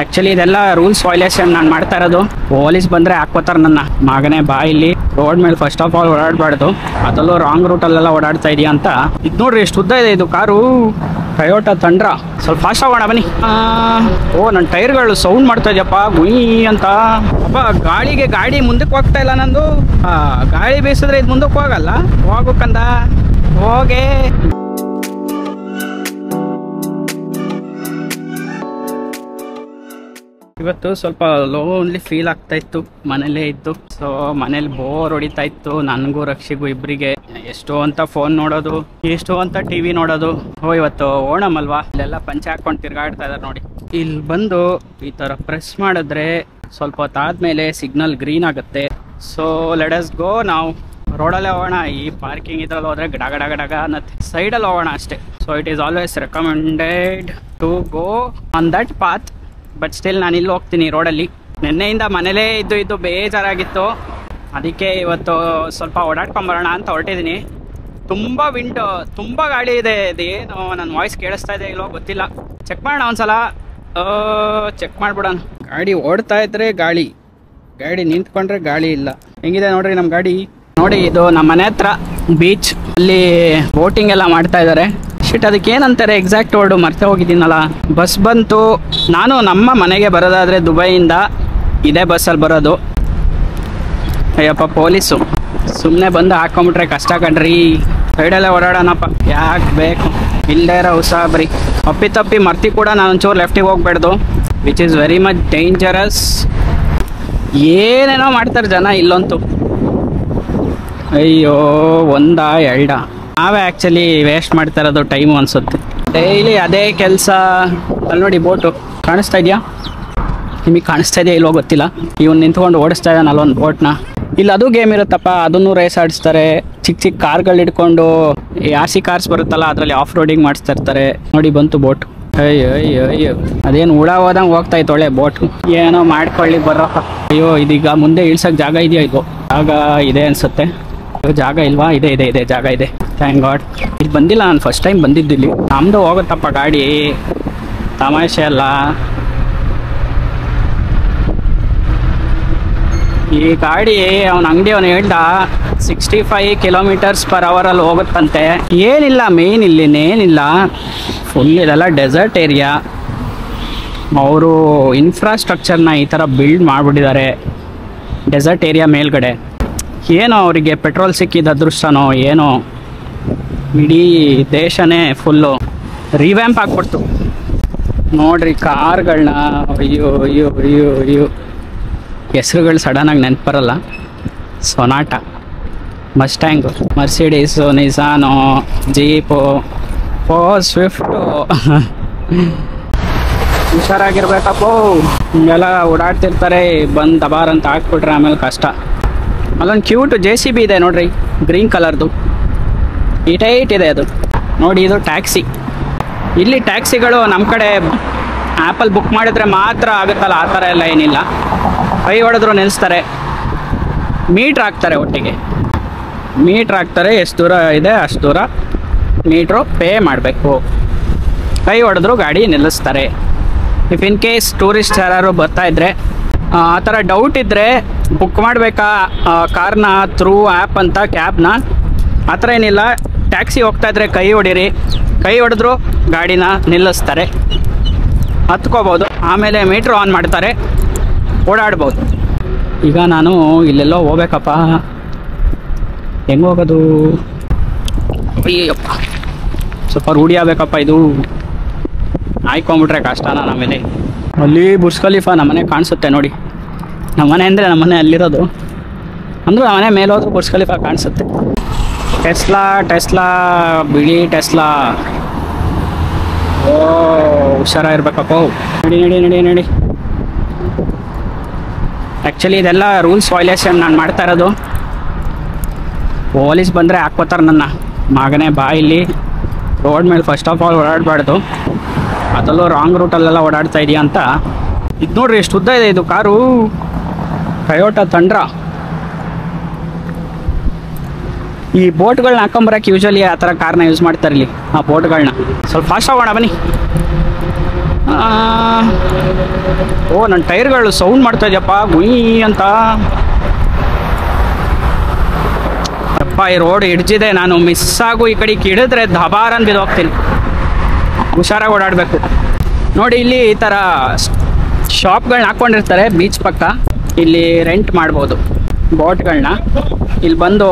Actually ಇದೆಲ್ಲ rules violation ನಾನು ಮಾಡ್ತಾ ಇರೋದು. ಪೊಲೀಸ್ ಬಂದ್ರೆ ಹಾಕ್ಕೋತಾರೆ ನನ್ನ ಮಗನೇ. ಬಾ ಇಲ್ಲಿ ರೋಡ್ ಮೇಲೆ ಫಸ್ಟ್ ಆಫ್ ಆಲ್ ಓಡಾಡಬಾರ್ದು, ಅದಲ್ಲೂ ರಾಂಗ್ ರೂಟಲ್ಲೆಲ್ಲ ಓಡಾಡ್ತಾ ಇದೆಯಾ ಅಂತ. ಇದು ನೋಡ್ರಿ ಎಷ್ಟು ಉದ್ದ ಇದೆ ಇದು ಕಾರು. ಟೊಯೋಟಾ ತಂಡ್ರ. ಸ್ವಲ್ಪ ಫಾಸ್ಟ್ ಆಗೋಣ ಬನ್ನಿ. ಓ ನನ್ನ ಟೈರ್ಗಳು ಸೌಂಡ್ ಮಾಡ್ತಾ ಇದೆಯಪ್ಪ ಗುಯ್ ಅಂತ. ಅಪ್ಪ ಗಾಡಿ ಮುಂದಕ್ಕೆ ಹೋಗ್ತಾ ಇಲ್ಲ ನಂದು. ಗಾಳಿ ಬೀಸಿದ್ರೆ ಇದು ಮುಂದಕ್ಕೆ ಹೋಗಲ್ಲ. ಹೋಗ್ಬೇಕಂದ ಹೋಗೆ. ಇವತ್ತು ಸ್ವಲ್ಪ ಲೋನ್ಲಿ ಫೀಲ್ ಆಗ್ತಾ ಇತ್ತು ಮನೇಲೇ ಇದ್ದು. ಸೊ ಮನೇಲಿ ಬೋರ್ ಹೊಡಿತಾ ಇತ್ತು ನನಗೂ ರಕ್ಷಿಗೂ ಇಬ್ಬರಿಗೆ. ಎಷ್ಟೋ ಅಂತ ಫೋನ್ ನೋಡೋದು, ಎಷ್ಟೋ ಅಂತ ಟಿವಿ ನೋಡೋದು. ಇವತ್ತು ಓಣಂ ಅಲ್ವಾ, ಇಲ್ಲೆಲ್ಲ ಪಂಚೆ ಹಾಕೊಂಡು ತಿರ್ಗಾಡ್ತಾ ಇದಾರೆ ನೋಡಿ. ಇಲ್ಲಿ ಬಂದು ಈ ತರ ಪ್ರೆಸ್ ಮಾಡಿದ್ರೆ ಸ್ವಲ್ಪ ಹೊತ್ತಾದ್ಮೇಲೆ ಸಿಗ್ನಲ್ ಗ್ರೀನ್ ಆಗುತ್ತೆ. So let us go. ನಾವು ರೋಡಲ್ಲೇ ಹೋಗೋಣ. ಈ ಪಾರ್ಕಿಂಗ್ ಇದ್ರಲ್ಲಿ ಹೋದ್ರೆ ಗಡ ಅನ್ನತ್ತೆ. ಸೈಡಲ್ಲಿ ಹೋಗೋಣ ಅಷ್ಟೇ. So it is always recommended to go on that path. But still ನಾನು ಇಲ್ಲಿ ಹೋಗ್ತೀನಿ ರೋಡಲ್ಲಿ. ನಿನ್ನೆಯಿಂದ ಮನೇಲೇ ಇದ್ದು ಬೇಜಾರಾಗಿತ್ತು. ಅದಕ್ಕೆ ಇವತ್ತು ಸ್ವಲ್ಪ ಓಡಾಡ್ಕೊಂಬರೋಣ ಅಂತ ಹೊರಟಿದ್ದೀನಿ. ತುಂಬ ವಿಂಡೋ, ತುಂಬ ಗಾಡಿ ಇದೆ. ಇದೇನು ನನ್ನ ವಾಯ್ಸ್ ಕೇಳಿಸ್ತಾ ಇದೆ ಇಲ್ಲೋ ಗೊತ್ತಿಲ್ಲ. ಚೆಕ್ ಮಾಡೋಣ ಒಂದ್ಸಲ. ಚೆಕ್ ಮಾಡ್ಬಿಡೋಣ. ಗಾಡಿ ಓಡ್ತಾ ಇದ್ರೆ ಗಾಳಿ ನಿಂತ್ಕೊಂಡ್ರೆ ಗಾಳಿ ಇಲ್ಲ. ಹೆಂಗಿದೆ ನೋಡ್ರಿ ನಮ್ಮ ಗಾಡಿ. ನೋಡಿ ಇದು ನಮ್ಮ ಮನೆ ಹತ್ರ ಬೀಚ್. ಅಲ್ಲಿ ಬೋಟಿಂಗ್ ಎಲ್ಲ ಮಾಡ್ತಾ ಇದ್ದಾರೆ. ಅದಕ್ಕೆ ಏನಂತಾರೆ ಎಕ್ಸಾಕ್ಟ್ ವರ್ಡು ಮರ್ತೆ ಹೋಗಿದ್ದೀನಲ್ಲ. ಬಸ್ ಬಂತು. ನಾನು ನಮ್ಮ ಮನೆಗೆ ಬರೋದಾದ್ರೆ ದುಬೈಯಿಂದ ಇದೇ ಬಸ್ಸಲ್ಲಿ ಬರೋದು. ಅಯ್ಯಪ್ಪ ಪೊಲೀಸು ಸುಮ್ಮನೆ ಬಂದು ಹಾಕೊಂಬಿಟ್ರೆ ಕಷ್ಟ ಕಣ್ರಿ. ಸೈಡಲ್ಲೇ ಓಡಾಡೋಣಪ್ಪ, ಯಾಕೆ ಬೇಕು ಇಲ್ಲದೇ ಇರೋ ಉಸಾಬರಿ. ತಪ್ಪಿ ಮರ್ತಿ ಕೂಡ ನಾನು ಒಂಚೂರು ಲೆಫ್ಟಿಗೆ ಹೋಗ್ಬೇಡ್ದು, which is very much dangerous. ಏನೇನೋ ಮಾಡ್ತಾರೆ ಜನ ಇಲ್ಲಂತೂ. ಅಯ್ಯೋ ಒಂದಾ ಎರಡ. ನಾವೇ ಆ್ಯಕ್ಚುಲಿ ವೇಸ್ಟ್ ಮಾಡ್ತಾ ಇರೋದು ಟೈಮು ಅನಿಸುತ್ತೆ. ಡೈಲಿ ಅದೇ ಕೆಲಸ. ಅಲ್ಲಿ ನೋಡಿ ಬೋಟು ಕಾಣಿಸ್ತಾ ಇದೆಯಾ ನಿಮಗೆ? ಕಾಣಿಸ್ತಾ ಇದೆಯಾ ಇಲ್ಲೋ ಗೊತ್ತಿಲ್ಲ. ಇವನು ನಿಂತ್ಕೊಂಡು ಓಡಿಸ್ತಾ ಇದ್ದಾನೆ ಅಲ್ಲೊಂದು ಬೋಟ್ನ. ಇಲ್ಲಿ ಅದು ಗೇಮ್ ಇರುತ್ತಪ್ಪ, ಅದನ್ನು ರೇಸ್ ಆಡಿಸ್ತಾರೆ. ಚಿಕ್ಕ ಕಾರ್ಗಳು ಹಿಡ್ಕೊಂಡು RC ಕಾರ್ಸ್ ಬರುತ್ತಲ್ಲ ಅದರಲ್ಲಿ ಆಫ್ ರೋಡಿಂಗ್ ಮಾಡಿಸ್ತಾ ಇರ್ತಾರೆ. ನೋಡಿ ಬಂತು ಬೋಟ್. ಅಯ್ಯೋ ಅದೇನು ಉಡ ಹೋದಂಗೆ ಹೋಗ್ತಾ ಇತ್ತು ಒಳ್ಳೆ ಬೋಟು. ಏನೋ ಮಾಡ್ಕೊಳ್ಳಿ ಬರ್ರಪ್ಪ. ಅಯ್ಯೋ ಇದೀಗ ಮುಂದೆ ಇಳ್ಸೋಕೆ ಜಾಗ ಇದೆಯಾ? ಇದು ಜಾಗ ಇದೆ ಅನಿಸುತ್ತೆ. ಜಾಗ ಇಲ್ವಾ? ಇದೆ ಜಾಗ ಇದೆ. Thank god. ಇಲ್ಲಿ ಬಂದಿಲ್ಲ ನಾನು, ಫಸ್ಟ್ ಟೈಮ್ ಬಂದಿದ್ದಿಲ್ಲಿ. ನಮ್ಮದು ಹೋಗುತ್ತಪ್ಪ ಗಾಡಿ, ತಮಾಷೆ ಅಲ್ಲ. ಈ ಗಾಡಿ ಅವನ ಅಂಗಡಿ ಹೇಳ್ದ 65 km/h ಅಲ್ಲಿ ಹೋಗುತ್ತಂತೆ. ಏನಿಲ್ಲ ಮೇನ್ ಇಲ್ಲೇನೇನಿಲ್ಲ, ಫುಲ್ ಇದೆಲ್ಲ ಡೆಸರ್ಟ್ ಏರಿಯಾ. ಅವರು ಇನ್ಫ್ರಾಸ್ಟ್ರಕ್ಚರ್ನ ಈ ಥರ ಬಿಲ್ಡ್ ಮಾಡಿಬಿಟ್ಟಿದ್ದಾರೆ ಡೆಸರ್ಟ್ ಏರಿಯಾ ಮೇಲ್ಗಡೆ. ಏನೋ ಅವರಿಗೆ ಪೆಟ್ರೋಲ್ ಸಿಕ್ಕಿದ ಅದೃಷ್ಟನೋ ಏನೋ, ಇಡೀ ದೇಶನೇ ಫುಲ್ಲು ರಿವ್ಯಾಂಪ್ ಆಗ್ಬಿಡ್ತು. ನೋಡ್ರಿ ಕಾರ್ಗಳನ್ನ. ಅಯ್ಯೋ ಹೆಸರುಗಳು ಸಡನ್ನಾಗಿ ನೆನಪು ಬರಲ್ಲ. ಸೊನಾಟ, ಮಸ್ಟ್ಯಾಂಗು, ಮರ್ಸಿಡೀಸು, ನಿಸಾನೋ, ಜೀಪು, ಸ್ವಿಫ್ಟು. ಹುಷಾರಾಗಿರ್ಬೇಕಪ್ಪೋ. ಹಿಂಗೆಲ್ಲ ಓಡಾಡ್ತಿರ್ತಾರೆ. ಬಂದು ದಬಾರ್ ಅಂತ ಹಾಕ್ಬಿಟ್ರೆ ಆಮೇಲೆ ಕಷ್ಟ. ಅಲ್ಲೊಂದು ಕ್ಯೂಟ್ JCB ಇದೆ ನೋಡ್ರಿ, ಗ್ರೀನ್ ಕಲರ್ದು. ಟೈಟ್ ಇದೆ ಅದು. ನೋಡಿ ಇದು ಟ್ಯಾಕ್ಸಿ. ಇಲ್ಲಿ ಟ್ಯಾಕ್ಸಿಗಳು ನಮ್ಮ ಕಡೆ ಆ್ಯಪಲ್ಲಿ ಬುಕ್ ಮಾಡಿದ್ರೆ ಮಾತ್ರ ಆಗುತ್ತಲ್ಲ, ಆ ಥರ ಎಲ್ಲ ಏನಿಲ್ಲ. ಕೈ ಹೊಡೆದ್ರು ನಿಲ್ಲಿಸ್ತಾರೆ, ಮೀಟ್ರ್ ಹಾಕ್ತಾರೆ. ಒಟ್ಟಿಗೆ ಮೀಟ್ರ್ ಹಾಕ್ತಾರೆ, ಎಷ್ಟು ದೂರ ಇದೆ ಅಷ್ಟು ದೂರ ಮೀಟ್ರು ಪೇ ಮಾಡಬೇಕು. ಕೈ ಹೊಡೆದ್ರು ಗಾಡಿ ನಿಲ್ಲಿಸ್ತಾರೆ. ಇಫ್ ಇನ್ ಕೇಸ್ ಟೂರಿಸ್ಟ್ ಯಾರು ಬರ್ತಾ ಇದ್ರೆ, ಆ ಥರ ಡೌಟ್ ಇದ್ದರೆ ಬುಕ್ ಮಾಡಬೇಕಾ ಕಾರ್ನ ಥ್ರೂ ಆ್ಯಪ್ ಅಂತ, ಕ್ಯಾಬ್ನ. ಆ ಥರ ಏನಿಲ್ಲ. ಟ್ಯಾಕ್ಸಿ ಹೋಗ್ತಾ ಇದ್ರೆ ಕೈ ಹೊಡೀರಿ, ಕೈ ಹೊಡೆದ್ರು ಗಾಡಿನ ನಿಲ್ಲಿಸ್ತಾರೆ, ಹತ್ಕೋಬೋದು. ಆಮೇಲೆ ಮೀಟ್ರ್ ಆನ್ ಮಾಡ್ತಾರೆ, ಓಡಾಡ್ಬೋದು. ಈಗ ನಾನು ಇಲ್ಲೆಲ್ಲೋ ಹೋಗ್ಬೇಕಪ್ಪ. ಹೆಂಗೆ ಹೋಗೋದು? ಅಯ್ಯಪ್ಪ, ಸ್ವಲ್ಪ ರೂಢಿ ಆಗಬೇಕಪ್ಪ. ಇದು ಆಯ್ಕೊಂಬಿಟ್ರೆ ಕಷ್ಟನ ನಮ್ಮಲ್ಲಿ. ಅಲ್ಲಿ ಬುರ್ಜ್ ಖಲೀಫಾ ನಮ್ಮನೆ ಕಾಣಿಸುತ್ತೆ ನೋಡಿ. ನಮ್ಮನೆ ಅಂದರೆ ನಮ್ಮನೆ ಅಲ್ಲಿರೋದು, ಅಂದರೂ ನಮ್ಮನೆ ಮೇಲೆ ಹೋದ್ರೂ ಬುರ್ಜ್ ಖಲೀಫಾ ಕಾಣಿಸುತ್ತೆ. ಟೆಸ್ಲಾ ಬಿಳಿ ಟೆಸ್ಲಾ. ಓ ಹುಷಾರಾಗಿರ್ಬೇಕಪ್ಪ. ನಡಿ. ಆ್ಯಕ್ಚುಲಿ ಇದೆಲ್ಲ ರೂಲ್ಸ್ ವೈಲೇಷನ್ ನಾನು ಮಾಡ್ತಾ ಇರೋದು. ಪೊಲೀಸ್ ಬಂದರೆ ಹಾಕ್ಕೋತಾರೆ ನನ್ನ ಮಗನೇ. ಬಾ ಇಲ್ಲಿ ರೋಡ್ ಮೇಲೆ ಫಸ್ಟ್ ಆಫ್ ಆಲ್ ಓಡಾಡಬಾರ್ದು, ಅದಲ್ಲೂ ರಾಂಗ್ ರೂಟಲ್ಲೆಲ್ಲ ಓಡಾಡ್ತಾ ಇದೆಯಾ ಅಂತ. ಇದು ನೋಡ್ರಿ ಎಷ್ಟು ಉದ್ದ ಇದೆ ಇದು ಕಾರು. ಟೊಯೋಟಾ ತಂಡ್ರ. ಈ ಬೋಟ್ಗಳನ್ನ ಹಾಕೊಂಬರಕ್ಕೆ ಯೂಶಲಿ ಆ ಥರ ಕಾರ್ನ ಯೂಸ್ ಮಾಡ್ತಾರೆ ಇಲ್ಲಿ, ಆ ಬೋಟ್ಗಳನ್ನ. ಸ್ವಲ್ಪ ಫಾಸ್ಟ್ ಆಗೋಣ ಬನ್ನಿ. ಓ ನನ್ನ ಟೈರ್ಗಳು ಸೌಂಡ್ ಮಾಡ್ತಾ ಇದೆಯಪ್ಪ ಗುಯ್ ಅಂತ. ಅಪ್ಪ ಈ ರೋಡ್ ಹಿಡ್ಜಿದೆ, ನಾನು ಮಿಸ್ ಆಗು ಈ ಕಡೆಗೆ ಹಿಡಿದ್ರೆ ದಬಾರನ್ ಬಿದ್ದು ಹೋಗ್ತೀನಿ. ಹುಷಾರಾಗಿ ಓಡಾಡಬೇಕು. ನೋಡಿ ಇಲ್ಲಿ ಈ ಥರ ಶಾಪ್ಗಳನ್ನ ಹಾಕ್ಕೊಂಡಿರ್ತಾರೆ ಬೀಚ್ ಪಕ್ಕ. ಇಲ್ಲಿ ರೆಂಟ್ ಮಾಡ್ಬೋದು ಬೋಟ್ಗಳನ್ನ. ಇಲ್ಲಿ ಬಂದು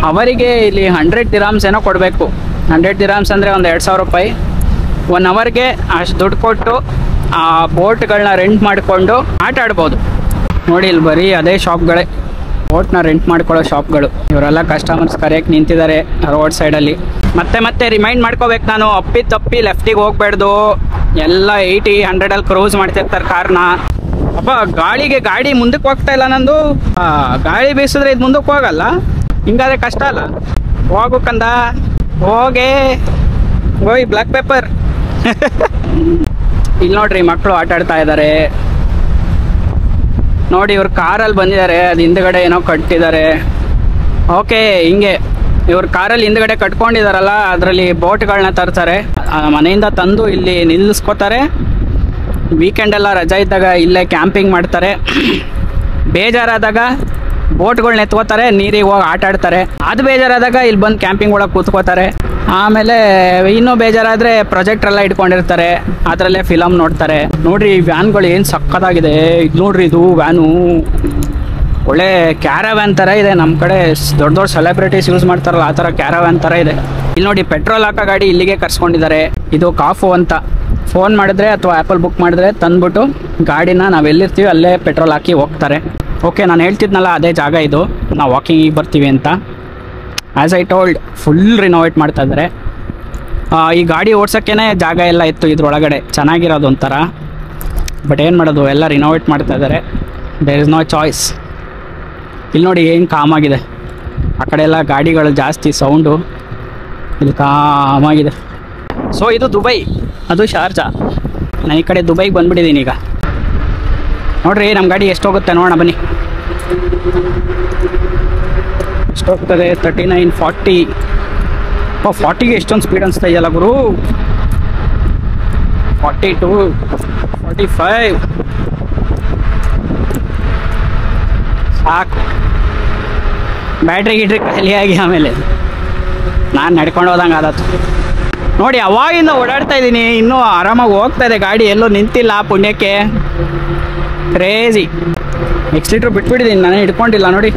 ಅವರಿಗೆ ಇಲ್ಲಿ 100 ದಿರಾಮ್ಸ್ ಏನೋ ಕೊಡಬೇಕು. 100 ದಿರಾಮ್ಸ್ ಅಂದರೆ ಒಂದು 2000 ರೂಪಾಯಿ. 1 ಅವರ್ಗೆ ಅಷ್ಟು ದುಡ್ಡು ಕೊಟ್ಟು ಆ ಬೋಟ್ಗಳನ್ನ ರೆಂಟ್ ಮಾಡಿಕೊಂಡು ಆಟ ಆಡ್ಬೋದು. ನೋಡಿ ಇಲ್ಲಿ ಬರೀ ಅದೇ ಶಾಪ್ಗಳೇ, ಬೋಟ್ನ ರೆಂಟ್ ಮಾಡ್ಕೊಳ್ಳೋ ಶಾಪ್ಗಳು. ಇವರೆಲ್ಲ ಕಸ್ಟಮರ್ಸ್ ಕರೆಯಕ್ಕೆ ನಿಂತಿದ್ದಾರೆ ರೋಡ್ ಸೈಡಲ್ಲಿ. ಮತ್ತೆ ರಿಮೈಂಡ್ ಮಾಡ್ಕೋಬೇಕು ನಾನು, ತಪ್ಪಿ ಲೆಫ್ಟಿಗೆ ಹೋಗ್ಬೇಡ್ದು. ಎಲ್ಲ 80-100 ಕ್ರೂಸ್ ಮಾಡ್ತಿರ್ತಾರೆ ಕಾರ್ನ. ಅಪ್ಪ ಗಾಡಿ ಮುಂದಕ್ಕೆ ಹೋಗ್ತಾ ಇಲ್ಲ ನಂದು. ಗಾಳಿ ಬೀಸಿದ್ರೆ ಇದು ಮುಂದಕ್ಕೆ ಹೋಗಲ್ಲ, ಹಿಂಗಾದ್ರೆ ಕಷ್ಟ ಅಲ್ಲ. ಹೋಗ್ಬೇಕಂದ ಹೋಗಿ ಬ್ಲ್ಯಾಕ್ ಪೇಪರ್. ಇಲ್ಲಿ ನೋಡ್ರಿ ಮಕ್ಕಳು ಆಟ ಆಡ್ತಾ ಇದ್ದಾರೆ. ನೋಡಿ ಇವ್ರು ಕಾರಲ್ಲಿ ಬಂದಿದ್ದಾರೆ, ಅದು ಹಿಂದ್ಗಡೆ ಏನೋ ಕಟ್ಟಿದ್ದಾರೆ. ಓಕೆ, ಹಿಂಗೆ ಇವ್ರು ಕಾರಲ್ಲಿ ಹಿಂದ್ಗಡೆ ಕಟ್ಕೊಂಡಿದಾರಲ್ಲ, ಅದರಲ್ಲಿ ಬೋಟ್ಗಳನ್ನ ತರ್ತಾರೆ. ಮನೆಯಿಂದ ತಂದು ಇಲ್ಲಿ ನಿಲ್ಲಿಸ್ಕೋತಾರೆ. ವೀಕೆಂಡೆಲ್ಲ ರಜಾ ಇದ್ದಾಗ ಇಲ್ಲೇ ಕ್ಯಾಂಪಿಂಗ್ ಮಾಡ್ತಾರೆ. ಬೇಜಾರಾದಾಗ ಬೋಟ್ಗಳ್ನ ಎತ್ಕೋತಾರೆ, ನೀರಿಗೆ ಹೋಗಿ ಆಟ ಆಡ್ತಾರೆ. ಅದು ಬೇಜಾರಾದಾಗ ಇಲ್ಲಿ ಬಂದು ಕ್ಯಾಂಪಿಂಗ್ ಒಳಗೆ ಕೂತ್ಕೋತಾರೆ. ಆಮೇಲೆ ಇನ್ನೂ ಬೇಜಾರಾದರೆ ಪ್ರೊಜೆಕ್ಟ್ರೆಲ್ಲ ಇಟ್ಕೊಂಡಿರ್ತಾರೆ, ಅದರಲ್ಲೇ ಫಿಲಮ್ ನೋಡ್ತಾರೆ. ನೋಡ್ರಿ ಈ ವ್ಯಾನ್ಗಳು ಏನು ಸಕ್ಕತ್ತಾಗಿದೆ. ಇದು ನೋಡ್ರಿ, ಇದು ವ್ಯಾನು ಒಳ್ಳೆ ಕ್ಯಾರವ್ಯಾನ್ ಥರ ಇದೆ. ನಮ್ಮ ಕಡೆ ದೊಡ್ಡ ಸೆಲೆಬ್ರಿಟೀಸ್ ಯೂಸ್ ಮಾಡ್ತಾರಲ್ಲ ಆ ಥರ ಕ್ಯಾರವ್ಯಾನ್ ಥರ ಇದೆ. ಇಲ್ಲಿ ನೋಡಿ ಪೆಟ್ರೋಲ್ ಹಾಕೋ ಗಾಡಿ ಇಲ್ಲಿಗೆ ಕರ್ಸ್ಕೊಂಡಿದ್ದಾರೆ. ಇದು ಕಾಫು ಅಂತ. ಫೋನ್ ಮಾಡಿದ್ರೆ ಅಥವಾ ಆ್ಯಪಲ್ ಬುಕ್ ಮಾಡಿದ್ರೆ ತಂದ್ಬಿಟ್ಟು ಗಾಡಿನ ನಾವು ಎಲ್ಲಿರ್ತೀವಿ ಅಲ್ಲೇ ಪೆಟ್ರೋಲ್ ಹಾಕಿ ಹೋಗ್ತಾರೆ. ಓಕೆ, ನಾನು ಹೇಳ್ತಿದ್ನಲ್ಲ ಅದೇ ಜಾಗ ಇದು. ನಾವು ವಾಕಿಂಗಿಗೆ ಬರ್ತೀವಿ ಅಂತ. As I told, full renovate ಮಾಡ್ತಾ ಇದ್ದಾರೆ. ಈ ಗಾಡಿ ಓಡ್ಸೋಕ್ಕೇ ಜಾಗ ಎಲ್ಲ ಇತ್ತು ಇದ್ರೊಳಗಡೆ, ಚೆನ್ನಾಗಿರೋದು ಒಂಥರ. ಬಟ್ ಏನು ಮಾಡೋದು, ಎಲ್ಲ ರಿನೋವೇಟ್ ಮಾಡ್ತಾ ಇದ್ದಾರೆ. There is no choice. ಇಲ್ಲಿ ನೋಡಿ ಏನು ಕಾಮಾಗಿದೆ. ಆ ಕಡೆ ಎಲ್ಲ ಗಾಡಿಗಳು ಜಾಸ್ತಿ ಸೌಂಡು, ಇಲ್ಲಿ ಕಾಮಾಗಿದೆ. ಸೊ ಇದು ದುಬೈ, ಅದು ಶಾರ್ಜಾ. ನಾನು ಈ ಕಡೆ ದುಬೈಗೆ ಬಂದುಬಿಟ್ಟಿದ್ದೀನಿ ಈಗ. ನೋಡ್ರಿ ನಮ್ಮ ಗಾಡಿ ಎಷ್ಟು ಹೋಗುತ್ತೆ ನೋಡೋಣ ಬನ್ನಿ. ಎಷ್ಟು ಹೋಗ್ತದೆ? 39, 40. 40ಗೆ ಎಷ್ಟೊಂದು ಸ್ಪೀಡ್ ಅನಿಸ್ತಾ ಇದೆಯಲ್ಲ ಗುರು. 42, 45 ಸಾಕು. ಬ್ಯಾಟ್ರಿ ಖಾಲಿಯಾಗಿ ಆಮೇಲೆ ನಾನು ನಡ್ಕೊಂಡು ಹೋದಂಗೆ ಆದತ್ತು. ನೋಡಿ ಅವಾಗಿಂದ ಓಡಾಡ್ತಾ ಇದ್ದೀನಿ, ಇನ್ನೂ ಆರಾಮಾಗಿ ಹೋಗ್ತಾ ಇದೆ ಗಾಡಿ, ಎಲ್ಲೂ ನಿಂತಿಲ್ಲ ಪುಣ್ಯಕ್ಕೆ. ಕ್ರೇಜಿ. ಎಕ್ಸ್ಲೀಟ್ರ್ ಬಿಟ್ಬಿಟ್ಟಿದ್ದೀನಿ, ನಾನೇ ಹಿಡ್ಕೊಂಡಿಲ್ಲ ನೋಡಿ,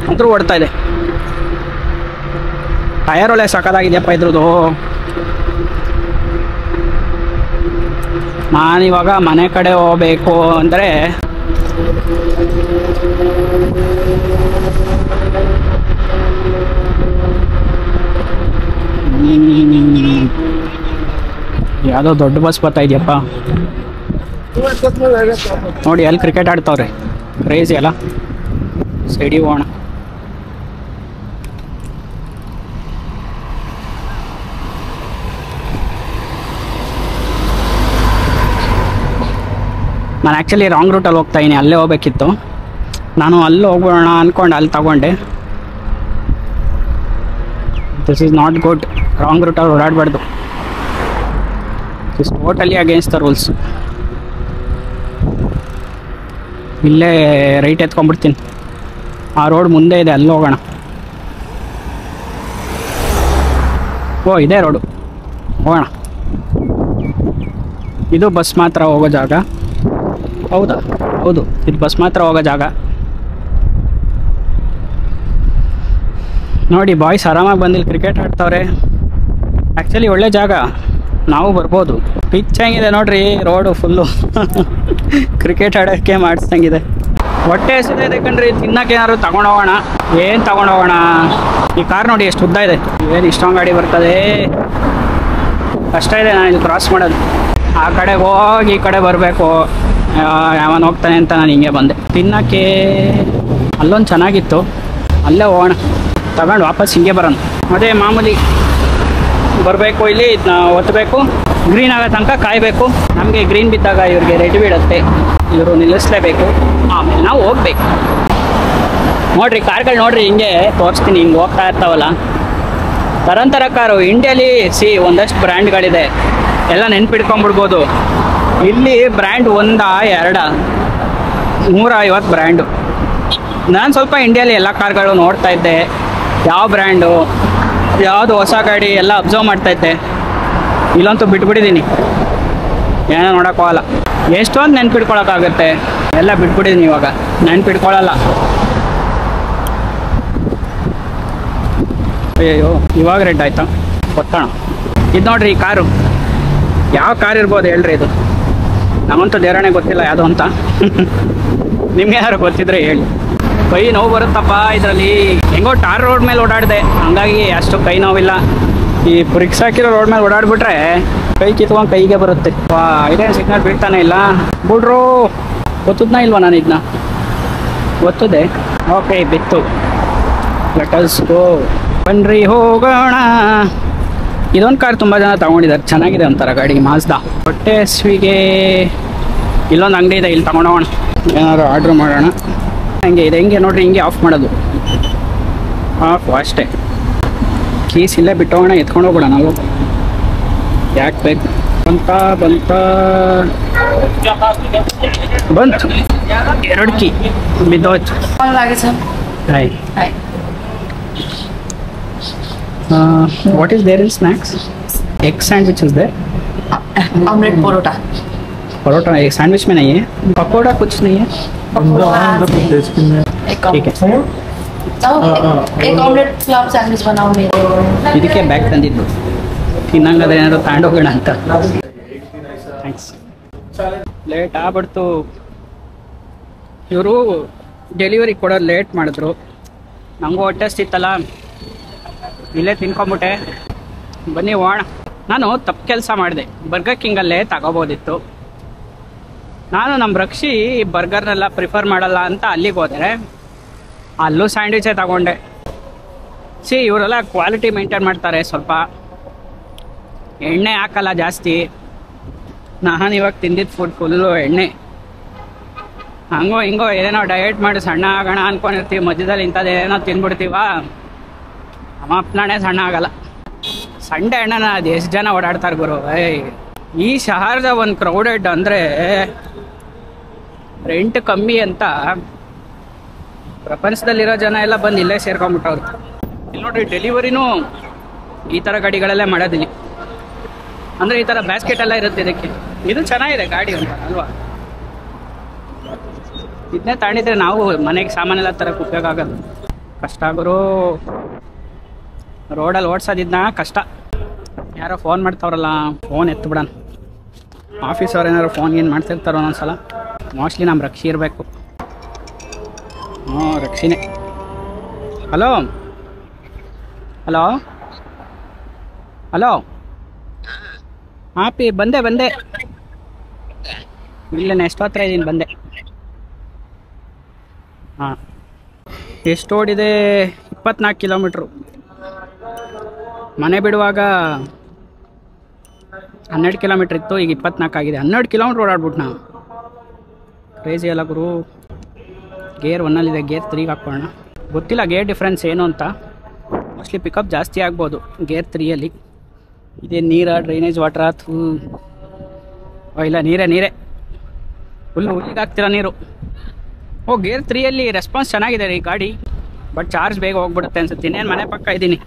ಅಂತೂ ಓಡ್ತಾ ಇದೆ. ಟಯರ್ ಒಳ್ಳೆ ಸಕ್ಕತ್ತಾಗಿದೆಯಪ್ಪ ಇದ್ರದ್ದು. ನಾನಿವಾಗ ಮನೆ ಕಡೆ ಹೋಗ್ಬೇಕು ಅಂದರೆ ಯಾವುದೋ ದೊಡ್ಡ ಬಸ್ ಬರ್ತಾ ಇದೆಯಪ್ಪ. ನೋಡಿ ಅಲ್ಲಿ ಕ್ರಿಕೆಟ್ ಆಡ್ತಾವ್ರೆ, ಕ್ರೇಜಿ ಅಲ್ಲ. ಸೈಡಿ ಹೋಗೋಣ. ನಾನು ಆ್ಯಕ್ಚುಲಿ ರಾಂಗ್ ರೂಟಲ್ಲಿ ಹೋಗ್ತಾಯಿದ್ದೀನಿ, ಅಲ್ಲೇ ಹೋಗ್ಬೇಕಿತ್ತು. ನಾನು ಅಲ್ಲಿ ಹೋಗೋಣ ಅಂದ್ಕೊಂಡು ಅಲ್ಲಿ ತಗೊಂಡೆ. This is not good. Wrong ರೂಟಲ್ಲಿ ಓಡಾಡಬಾರ್ದು. This totally against the rules. ಇಲ್ಲೇ ರೈಟ್ ಎತ್ಕೊಂಡ್ಬಿಡ್ತೀನಿ. ಆ ರೋಡ್ ಮುಂದೆ ಇದೆ, ಅಲ್ಲಿ ಹೋಗೋಣ. ಓ ಇದೇ ರೋಡು, ಹೋಗೋಣ. ಇದು ಬಸ್ ಮಾತ್ರ ಹೋಗೋ ಜಾಗ. ಹೌದಾ? ಹೌದು, ಇದು ಬಸ್ ಮಾತ್ರ ಹೋಗೋ ಜಾಗ. ನೋಡಿ ಬಾಯ್ಸ್ ಆರಾಮಾಗಿ ಬಂದಿಲ್ಲಿ ಕ್ರಿಕೆಟ್ ಆಡ್ತಾವ್ರೆ. ಆ್ಯಕ್ಚುಲಿ ಒಳ್ಳೆ ಜಾಗ, ನಾವು ಬರ್ಬೋದು. ಪಿಚ್ ಹೆಂಗಿದೆ ನೋಡ್ರಿ, ರೋಡು ಫುಲ್ಲು ಕ್ರಿಕೆಟ್ ಆಡೋಕ್ಕೆ ಮಾಡಿಸ್ದಂಗಿದೆ. ಹೊಟ್ಟೆ ಹಸಿದೆ ಕಣ್ರಿ, ತಿನ್ನಕ್ಕೆ ಏನಾದ್ರು ತಗೊಂಡೋಗೋಣ. ಏನು ತಗೊಂಡೋಗೋಣ? ಈ ಕಾರ್ ನೋಡಿ ಎಷ್ಟು ಉದ್ದ ಇದೆ. ಏನು ಇಷ್ಟೊಂದು ಗಾಡಿ ಬರ್ತದೆ, ಕಷ್ಟ ಇದೆ ನಾನು ಇದು ಕ್ರಾಸ್ ಮಾಡೋದು. ಆ ಕಡೆಗೆ ಹೋಗಿ ಈ ಕಡೆ ಬರಬೇಕು. ಯಾವನು ಹೋಗ್ತಾನೆ ಅಂತ ನಾನು ಹಿಂಗೆ ಬಂದೆ. ತಿನ್ನೋಕ್ಕೆ ಅಲ್ಲೊಂದು ಚೆನ್ನಾಗಿತ್ತು, ಅಲ್ಲೇ ಹೋಗೋಣ. ತಗೊಂಡು ವಾಪಸ್ ಹಿಂಗೆ ಬರೋಣ. ಅದೇ ಮಾಮೂಲಿ ಬರಬೇಕು, ಇಲ್ಲಿ ಇದನ್ನ ಒತ್ತಬೇಕು, ಗ್ರೀನ್ ಆಗೋ ತನಕ ಕಾಯಬೇಕು. ನಮಗೆ ಗ್ರೀನ್ ಬಿದ್ದಾಗ ಇವ್ರಿಗೆ ರೆಡ್ ಬೀಳುತ್ತೆ, ಇವರು ನಿಲ್ಲಿಸಲೇಬೇಕು, ಆಮೇಲೆ ನಾವು ಹೋಗ್ಬೇಕು. ನೋಡಿರಿ ಕಾರ್ಗಳು ನೋಡಿರಿ, ಹಿಂಗೆ ತೋರಿಸ್ತೀನಿ, ಹಿಂಗೆ ಹೋಗ್ತಾ ಇರ್ತಾವಲ್ಲ ಥರ ಕಾರು. ಇಂಡಿಯಾಲಿ ಒಂದಷ್ಟು ಬ್ರ್ಯಾಂಡ್ಗಳಿದೆ, ಎಲ್ಲ ನೆನ್ಪಿಡ್ಕೊಂಬಿಡ್ಬೋದು. ಇಲ್ಲಿ ಬ್ರ್ಯಾಂಡ್ ಒಂದಾ ಎರಡಾ 150 ಬ್ರ್ಯಾಂಡು. ನಾನು ಸ್ವಲ್ಪ ಇಂಡಿಯಲ್ಲಿ ಎಲ್ಲ ಕಾರ್ಗಳು ನೋಡ್ತಾ ಇದ್ದೆ, ಯಾವ ಬ್ರ್ಯಾಂಡು ಯಾವುದು ಹೊಸ ಗಾಡಿ ಎಲ್ಲ ಅಬ್ಸರ್ವ್ ಮಾಡ್ತಾ ಇದ್ದೆ. ಇಲ್ಲಂತೂ ಬಿಟ್ಬಿಟ್ಟಿದ್ದೀನಿ, ಏನೋ ನೋಡೋಕ್ಕೋಗಲ್ಲ. ಎಷ್ಟೊಂದು ನೆನ್ಪಿಟ್ಕೊಳಕ್ಕಾಗುತ್ತೆ, ಎಲ್ಲ ಬಿಟ್ಬಿಟ್ಟಿದ್ದೀನಿ ಇವಾಗ, ನೆನ್ಪಿಟ್ಕೊಳ್ಳಲ್ಲ. ಅಯ್ಯೋ ಇವಾಗ ರೆಡ್ ಆಯ್ತಾ, ಗೊತ್ತೋಣ. ಇದು ನೋಡ್ರಿ ಈ ಕಾರು, ಯಾವ ಕಾರ್ ಇರ್ಬೋದು ಹೇಳ್ರಿ ಇದು? ನಮ್ಮಂತೂ ದೇವರಣೆ ಗೊತ್ತಿಲ್ಲ ಯಾವುದು ಅಂತ. ನಿಮ್ಗೆ ಯಾರು ಗೊತ್ತಿದ್ರೆ ಹೇಳಿ. ಕೈ ನೋವು ಬರುತ್ತಪ್ಪ ಇದರಲ್ಲಿ. ಹೆಂಗೋ ಟಾರ್ ರೋಡ್ ಮೇಲೆ ಓಡಾಡಿದೆ, ಹಂಗಾಗಿ ಅಷ್ಟು ಕೈ ನೋವಿಲ್ಲ. ಈ ಬ್ರಿಕ್ಸ್ ಹಾಕಿರೋ ರೋಡ್ ಮೇಲೆ ಓಡಾಡ್ಬಿಟ್ರೆ ಕೈ ಕಿತ್ಕೊಂಡು ಕೈಗೆ ಬರುತ್ತೆ. ಇದೇನು ಸಿಗ್ನಲ್ ಬೀಳ್ತಾನೆ ಇಲ್ಲ ಬಿಡ್ರು. ಗೊತ್ತದ್ನ ಇಲ್ವಾ ನಾನು ಇದನ್ನ? ಗೊತ್ತದೆ. ಓಕೆ ಬಿತ್ತು. Let us go. ಬನ್ರಿ ಹೋಗೋಣ. ಇದೊಂದು ಕಾರ್ ತುಂಬ ಜನ ತಗೊಂಡಿದ್ದಾರೆ, ಚೆನ್ನಾಗಿದೆ ಒಂಥರ ಗಾಡಿ, ಮಾಜ್ದಾ. ಹೊಟ್ಟೆ ಹಸಿವಿಗೆ ಇಲ್ಲೊಂದು ಅಂಗಡಿ ಇದೆ, ಇಲ್ಲಿ ತಗೊಂಡೋಗೋಣ. ಏನಾದ್ರು ಆರ್ಡ್ರ್ ಮಾಡೋಣ. ಹಂಗೆ ಇದೆ, ಹಿಂಗೆ ನೋಡ್ರಿ, ಹಿಂಗೆ ಆಫ್ ಮಾಡೋದು. ಆಫ್ ಅಷ್ಟೇ. ಕೀಸ್ ಇಲ್ಲೇ ಬಿಟ್ಟೋಗೋಣ, ಎತ್ಕೊಂಡು ಹೋಗೋಣ ನಾವು. ಯಾಕೆ ಬೇಕು? ಬಂತು 2 ಕೀ ಬಿದ್ದೋಯ್ತು. Hi. What is there in snacks? Egg sandwich is there? Omelette paratha. Paratha एक सैंडविच में नहीं है, पकौड़ा कुछ नहीं है. ठीक है. एक ऑमलेट फ्लॉप सैंडविच बनाओ मेरे. ಇದಕ್ಕೆ ಬ್ಯಾಗ್ ತಂದಿದ್ದು, ತಿನ್ನಂಗಾದ್ರೆ ಏನಾದ್ರು ತಗೊಂಡೋಗೋಣ ಅಂತ. ಥ್ಯಾಂಕ್ಸ್. ಲೇಟ್ ಆಗ್ಬಿಡ್ತು. ಇವರು ಡೆಲಿವರಿ ಕೊಡೋದು ಲೇಟ್ ಮಾಡಿದ್ರು. ನನಗೂ ಹೊಟ್ಟೆ ಹಸ್ತಿತ್ತಲ್ಲ, ಇಲ್ಲೇ ತಿನ್ಕೊಂಬಿಟ್ಟೆ. ಬನ್ನಿ ಹೋಗೋಣ. ನಾನು ತಪ್ಪು ಕೆಲಸ ಮಾಡಿದೆ, ಬರ್ಗರ್ ಕಿಂಗಲ್ಲೇ ತಗೋಬೋದಿತ್ತು. ನಾನು ನಮ್ಮ ರಕ್ಷಿ ಬರ್ಗರ್ನೆಲ್ಲ ಪ್ರಿಫರ್ ಮಾಡಲ್ಲ ಅಂತ ಅಲ್ಲಿಗೆ ಹೋದರೆ ಅಲ್ಲೂ ಸ್ಯಾಂಡ್ವಿಚೇ ತಗೊಂಡೆ. ಇವರೆಲ್ಲ ಕ್ವಾಲಿಟಿ ಮೇಂಟೈನ್ ಮಾಡ್ತಾರೆ, ಸ್ವಲ್ಪ ಎಣ್ಣೆ ಹಾಕಲ್ಲ ಜಾಸ್ತಿ. ನಾನು ಇವಾಗ ತಿಂದಿದ್ದು ಫುಡ್ ಫುಲ್ಲು ಎಣ್ಣೆ. ಹಂಗೋ ಹಿಂಗೋ ಏನೋ ಡಯಟ್ ಮಾಡಿ ಸಣ್ಣ ಆಗೋಣ ಅಂದ್ಕೊಂಡಿರ್ತೀವಿ, ಮಧ್ಯದಲ್ಲಿ ಇಂಥದ್ದು ಏನೋ ತಿನ್ಬಿಡ್ತೀವ, ನಮ್ಮ ಅಪ್ಪನಾಣೆ ಸಣ್ಣ ಆಗಲ್ಲ. ಸಂಡೆ ಅಣ್ಣನ ಅದು ಎಷ್ಟು ಜನ ಓಡಾಡ್ತಾರೆ ಗುರು. ಈ ಶಹರದ ಒಂದು ಕ್ರೌಡೆಡ್ ಅಂದರೆ ರೆಂಟ್ ಕಮ್ಮಿ ಅಂತ ಪ್ರಪಂಚದಲ್ಲಿರೋ ಜನ ಎಲ್ಲ ಬಂದು ಇಲ್ಲೇ ಸೇರ್ಕೊಂಡ್ಬಿಟ್ಟವ್ರು. ಇಲ್ಲಿ ನೋಡ್ರಿ, ಡೆಲಿವರಿನೂ ಈ ಥರ ಗಾಡಿಗಳಲ್ಲೇ ಮಾಡೋದಿಲ್ಲ. ಅಂದರೆ ಈ ಥರ ಬ್ಯಾಸ್ಕೆಟ್ ಎಲ್ಲ ಇರುತ್ತೆ ಇದಕ್ಕೆ. ಇದು ಚೆನ್ನಾಗಿದೆ ಗಾಡಿ ಅಂತ ಅಲ್ವಾ? ಇದನ್ನೇ ತಾಣಿದ್ರೆ ನಾವು ಮನೆಗೆ ಸಾಮಾನೆಲ್ಲ ತರಕ್ಕೆ ಉಪಯೋಗ ಆಗೋದು. ಕಷ್ಟ ಗುರು, ರೋಡಲ್ಲಿ ಓಡಿಸೋದಿದ್ನ ಕಷ್ಟ. ಯಾರೋ ಫೋನ್ ಮಾಡ್ತಾವ್ರಲ್ಲ, ಫೋನ್ ಎತ್ತು ಬಿಡೋಣ. ಆಫೀಸವ್ರು ಏನಾದ್ರು ಫೋನ್ ಏನು ಮಾಡ್ತಿರ್ತಾರೋ ಒಂದೊಂದ್ಸಲ. ಮೋಸ್ಟ್ಲಿ ನಮ್ಮ ರಕ್ಷಿ ಇರಬೇಕು. ರಕ್ಷಿನೇ. Hello hello hello. ಹಾಂ ಪಿ, ಬಂದೆ ಇಲ್ಲ ಎಷ್ಟು ಹತ್ರ ಇದ್ದೀನಿ, ಬಂದೆ. ಹಾಂ, ಎಷ್ಟು ಓಡಿದೆ? 24 ಕಿಲೋಮೀಟ್ರು. ಮನೆ ಬಿಡುವಾಗ 12 ಕಿಲೋಮೀಟ್ರ್ ಇತ್ತು, ಈಗ 24 ಆಗಿದೆ. 12 ಕಿಲೋಮೀಟ್ರ್ ಓಡಾಡ್ಬಿಟ್ಟು ನಾವು. ಕ್ರೇಜಿ ಅಲ್ಲ ಗುರು. ಗೇರ್ 1ನಲ್ಲಿದೆ, ಗೇರ್ 3ಗೆ ಹಾಕ್ಕೊಳ್ಳೋಣ. ಗೊತ್ತಿಲ್ಲ ಗೇರ್ ಡಿಫ್ರೆನ್ಸ್ ಏನು ಅಂತ. ಮೋಸ್ಟ್ಲಿ ಪಿಕಪ್ ಜಾಸ್ತಿ ಆಗ್ಬೋದು ಗೇರ್ 3ಯಲ್ಲಿ. ಇದೇ ನೀರಾ, ಡ್ರೈನೇಜ್ ವಾಟ್ರಾ? ಇಲ್ಲ, ನೀರೇ ಫುಲ್ಲು ಹುಲ್ಲಿಗೆ ಹಾಕ್ತಿರೋ ನೀರು. ಗೇರ್ 3ಯಲ್ಲಿ ರೆಸ್ಪಾನ್ಸ್ ಚೆನ್ನಾಗಿದೆ ರೀ ಗಾಡಿ, ಬಟ್ ಚಾರ್ಜ್ ಬೇಗ ಹೋಗ್ಬಿಡುತ್ತೆ ಅನ್ಸುತ್ತೆ. ಇನ್ನೇನು ಮನೆ ಪಕ್ಕ ಇದ್ದೀನಿ,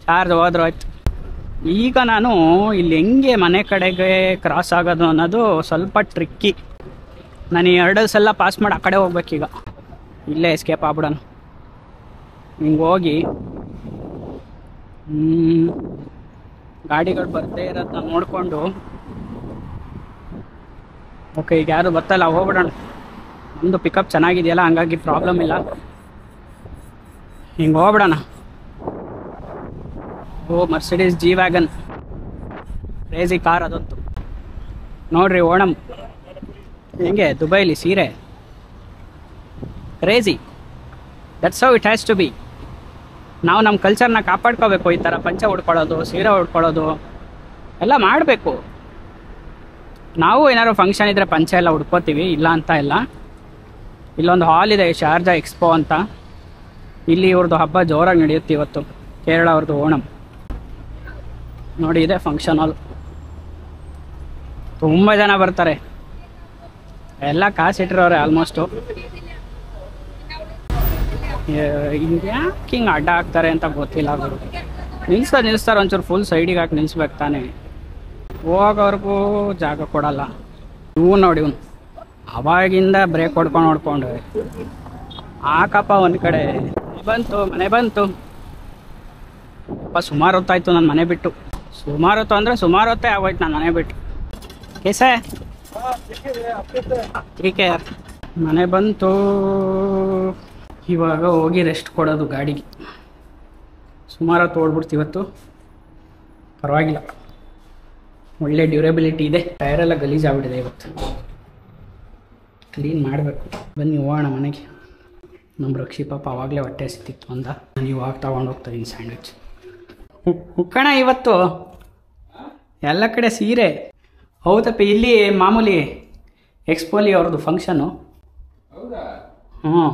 ಚಾರ್ಜ್ ಹೋದ್ರೂ ಆಯ್ತು. ಈಗ ನಾನು ಇಲ್ಲಿ ಹೆಂಗೆ ಮನೆ ಕಡೆಗೆ ಕ್ರಾಸ್ ಆಗೋದು ಅನ್ನೋದು ಸ್ವಲ್ಪ ಟ್ರಿಕ್ಕಿ. ನಾನು ಈ ಹರ್ಡಲ್ಸ್ ಎಲ್ಲ ಪಾಸ್ ಮಾಡಿ ಆ ಕಡೆ ಹೋಗ್ಬೇಕೀಗ. ಇಲ್ಲೇ ಎಸ್ಕೇಪ್ ಆಗ್ಬಿಡೋಣ. ಹಿಂಗೆ ಹೋಗಿ ಗಾಡಿಗಳು ಬರ್ತೇ ಇರೋದನ್ನ ನೋಡಿಕೊಂಡು, ಓಕೆ ಈಗ ಯಾರು ಬರ್ತಲ್ಲ, ಹೋಗ್ಬಿಡೋಣ. ಒಂದು ಪಿಕಪ್ ಚೆನ್ನಾಗಿದೆಯಲ್ಲ, ಹಂಗಾಗಿ ಪ್ರಾಬ್ಲಮ್ ಇಲ್ಲ. ಹಿಂಗೆ ಹೋಗ್ಬಿಡೋಣ. Mercedes G wagon, crazy car ಅದಂತು. ನೋಡ್ರಿ ಓಣಂ ಹೆಂಗೆ ದುಬೈಲಿ ಸೀರೆ, crazy. That's how it has to be. ನಾವು ನಮ್ಮ ಕಲ್ಚರ್ನ ಕಾಪಾಡ್ಕೋಬೇಕು. ಈ ಥರ ಪಂಚೆ ಉಡ್ಕೊಳ್ಳೋದು, ಸೀರೆ ಉಡ್ಕೊಳ್ಳೋದು ಎಲ್ಲ ಮಾಡಬೇಕು. ನಾವು ಏನಾದ್ರು ಫಂಕ್ಷನ್ ಇದ್ದರೆ ಪಂಚೆ ಎಲ್ಲ ಉಡ್ಕೋತೀವಿ, ಇಲ್ಲ ಅಂತ ಇಲ್ಲ. ಇಲ್ಲೊಂದು ಹಾಲ್ ಇದೆ, ಶಾರ್ಜಾ ಎಕ್ಸ್ಪೋ ಅಂತ. ಇಲ್ಲಿ ಇವ್ರದ್ದು ಹಬ್ಬ ಜೋರಾಗಿ ನಡೆಯುತ್ತೆ ಇವತ್ತು, ಕೇರಳ ಅವ್ರದ್ದು ಓಣಂ. ನೋಡಿ ಇದೆ ಫಂಕ್ಷನ್ ಹಾಲ್. ತುಂಬ ಜನ ಬರ್ತಾರೆ, ಎಲ್ಲ ಕಾಸು ಇಟ್ಟಿರೋರೆ ಆಲ್ಮೋಸ್ಟು. ಯಾಕೆ ಹಿಂಗೆ ಅಡ್ಡ ಹಾಕ್ತಾರೆ ಅಂತ ಗೊತ್ತಿಲ್ಲ ಅವರು. ನಿಲ್ಲಿಸ್ತಾರೆ ಒಂಚೂರು ಫುಲ್ ಸೈಡಿಗೆ ಹಾಕಿ ನಿಲ್ಲಿಸ್ಬೇಕು ತಾನೇ, ಹೋಗೋರ್ಗೂ ಜಾಗ ಕೊಡಲ್ಲ. ಇವು ನೋಡಿ ಇವನು ಅವಾಗಿಂದ ಬ್ರೇಕ್ ಹೊಡ್ಕೊಂಡು ಹಾಕಪ್ಪ ಒಂದು ಕಡೆ. ಮನೆ ಬಂತು ಸುಮಾರು ಹೊತ್ತಾಯ್ತು ನನ್ನ ಮನೆ ಬಿಟ್ಟು. ಸುಮಾರು ಹೊತ್ತು ಅಂದರೆ ಸುಮಾರು ಹೊತ್ತೇ ಆಗೋಯ್ತು ನಾನು ಮನೆ ಬಿಟ್ಟು. ಕೇಸೆ ಟೀಕೆ ಮನೆ ಬಂತು. ಇವಾಗ ಹೋಗಿ ರೆಸ್ಟ್ ಕೊಡೋದು ಗಾಡಿಗೆ. ಸುಮಾರು ಹೊತ್ತು ಓಡ್ಬಿಡ್ತು ಇವತ್ತು, ಪರವಾಗಿಲ್ಲ, ಒಳ್ಳೆ ಡ್ಯೂರೇಬಿಲಿಟಿ ಇದೆ. ಟೈರೆಲ್ಲ ಗಲೀಜಾಗ್ಬಿಟ್ಟಿದೆ ಇವತ್ತು, ಕ್ಲೀನ್ ಮಾಡಬೇಕು. ಬನ್ನಿ ಹೋಗೋಣ ಮನೆಗೆ. ನಮ್ಮ ರಕ್ಷಿ ಪಾಪ ಆವಾಗಲೇ ಹೊಟ್ಟೆ ಸಿಕ್ತಿತ್ತು ಅಂದ, ನಾನು ಇವಾಗ ತೊಗೊಂಡು ಹೋಗ್ತಾಯಿದ್ದೀನಿ ಸ್ಯಾಂಡ್ವಿಚ್. ಹುಕ್ಕಣ ಇವತ್ತು ಎಲ್ಲ ಕಡೆ ಸೀರೆ. ಹೌದಪ್ಪ, ಇಲ್ಲಿ ಮಾಮೂಲಿ ಎಕ್ಸ್ಪೋಲಿ ಅವ್ರದ್ದು ಫಂಕ್ಷನ್ನು. ಹ್ಞೂ,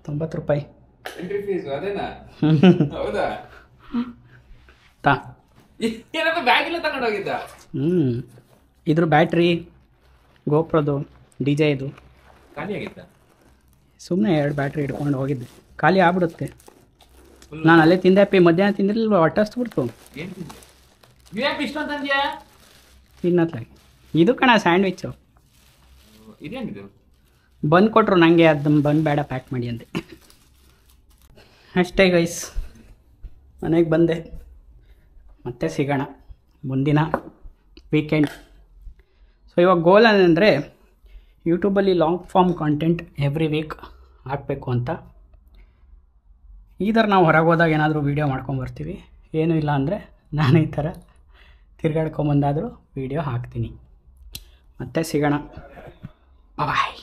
90 ರೂಪಾಯಿ ಇದ್ರ ಬ್ಯಾಟ್ರಿ, ಗೋಪ್ರದು, DJ ಇದು ಖಾಲಿ ಆಗಿತ್ತ. ಸುಮ್ಮನೆ 2 ಬ್ಯಾಟ್ರಿ ಇಟ್ಕೊಂಡು ಹೋಗಿದ್ದೆ, ಖಾಲಿ ಆಗ್ಬಿಡುತ್ತೆ. ನಾನು ಅಲ್ಲೇ ತಿಂದೆ ಅಪ್ಪಿ, ಮಧ್ಯಾಹ್ನ ತಿಂದಿರಲಿಲ್ಲ, ಹೊಟ್ಟೆ ಹಸ್ಬಿಡ್ತು. ತಿನ್ನತ್ಲಾಗಿ ಇದು ಕಣ ಸ್ಯಾಂಡ್ವಿಚ್ಚು. ಇದೇನಿದು? ಬಂದು ಕೊಟ್ಟರು ನನಗೆ, ಅದು ಬಂದು ಬೇಡ ಪ್ಯಾಕ್ ಮಾಡಿ ಅಂದೆ. ಅಷ್ಟೇ ಗೈಸ್, ಮನೆಗೆ ಬಂದೆ. ಮತ್ತೆ ಸಿಗೋಣ ಮುಂದಿನ ವೀಕೆಂಡ್. ಸೊ ಇವಾಗ ಗೋಲ್ ಏನಂದರೆ ಯೂಟ್ಯೂಬಲ್ಲಿ long form content every week ಹಾಕಬೇಕು ಅಂತ. ಈ ಥರ ನಾವು ಹೊರಗೆ ಹೋದಾಗ ಏನಾದರೂ ವೀಡಿಯೋ ಮಾಡ್ಕೊಂಬರ್ತೀವಿ, ಏನೂ ಇಲ್ಲ ಅಂದರೆ ನಾನು ಈ ಥರ ತಿರ್ಗಾಡ್ಕೊಂಬಂದಾದರೂ ವೀಡಿಯೋ ಹಾಕ್ತೀನಿ. ಮತ್ತೆ ಸಿಗೋಣ, ಬಾಯ್.